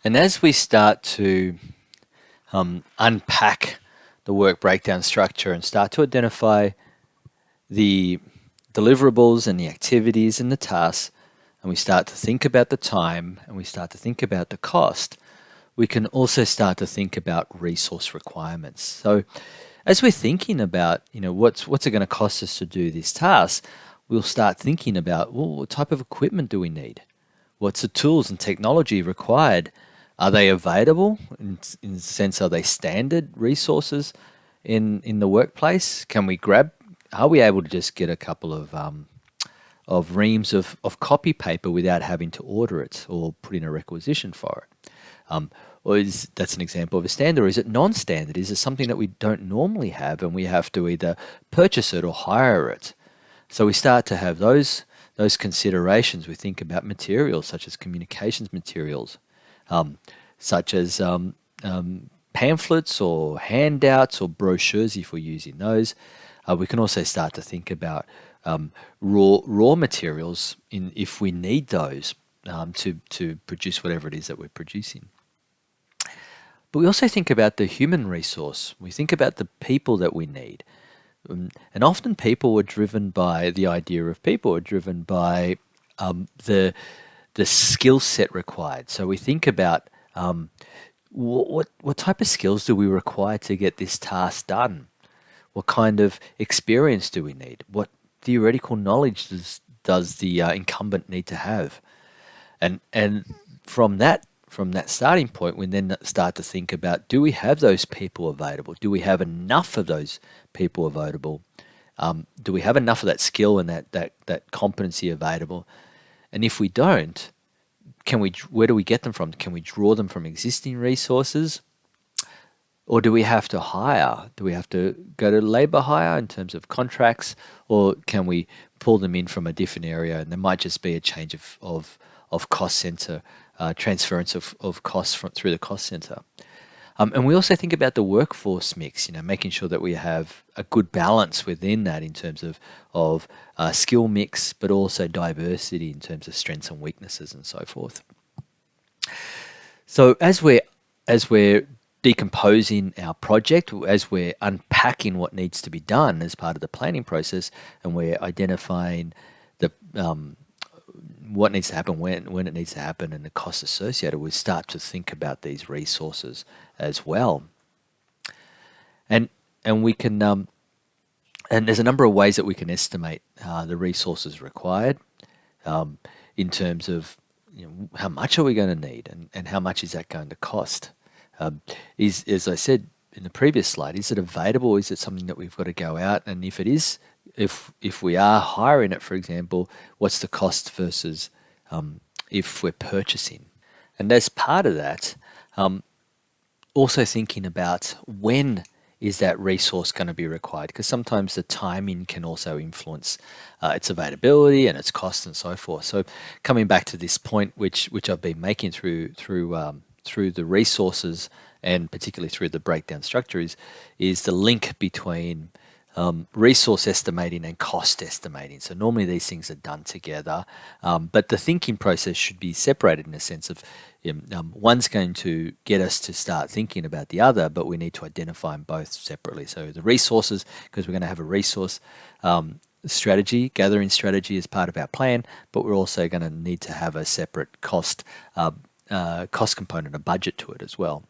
And as we start to unpack the work breakdown structure and start to identify the deliverables and the activities and the tasks, and we start to think about the time and we start to think about the cost, we can also start to think about resource requirements. So as we're thinking about, what's it going to cost us to do this task, we'll start thinking about, well, what type of equipment do we need? What's the tools and technology required? Are they available? In the sense, are they standard resources in the workplace? Are we able to just get a couple of reams of copy paper without having to order it or put in a requisition for it? Or that's an example of a standard, or is it non-standard? Is it something that we don't normally have and we have to either purchase it or hire it? So we start to have those considerations. We think about materials such as communications materials, such as pamphlets or handouts or brochures if we're using those. We can also start to think about raw materials if we need those to produce whatever it is that we're producing. But we also think about the human resource. We think about the people that we need. And often people are driven by the idea of people, are driven by the skill set required. So we think about what type of skills do we require to get this task done? What kind of experience do we need? What theoretical knowledge does the incumbent need to have? And from that starting point, we then start to think about, do we have those people available? Do we have enough of those people available? Do we have enough of that skill and that competency available? And if we don't, where do we get them from? Can we draw them from existing resources? Or do we have to hire? Do we have to go to labor hire in terms of contracts? Or can we pull them in from a different area? And there might just be a change of cost center, transference of costs through the cost center. And we also think about the workforce mix, making sure that we have a good balance within that in terms of skill mix, but also diversity in terms of strengths and weaknesses and so forth. So as we're decomposing our project, as we're unpacking what needs to be done as part of the planning process, and we're identifying the what needs to happen, when it needs to happen, and the costs associated, we start to think about these resources as well. And we can and there's a number of ways that we can estimate the resources required in terms of how much are we going to need, and how much is that going to cost. Is, as I said in the previous slide, is it available? Is it something that we've got to go out? And if it is, if we are hiring it, for example, what's the cost versus if we're purchasing? And as part of that, also thinking about when is that resource going to be required? Because sometimes the timing can also influence its availability and its cost and so forth. So coming back to this point, which I've been making through the resources and particularly through the breakdown structure is the link between resource estimating and cost estimating. So normally these things are done together, but the thinking process should be separated in a sense of one's going to get us to start thinking about the other, but we need to identify them both separately. So the resources, because we're going to have a resource strategy, gathering strategy as part of our plan, but we're also going to need to have a separate cost component, a budget to it as well.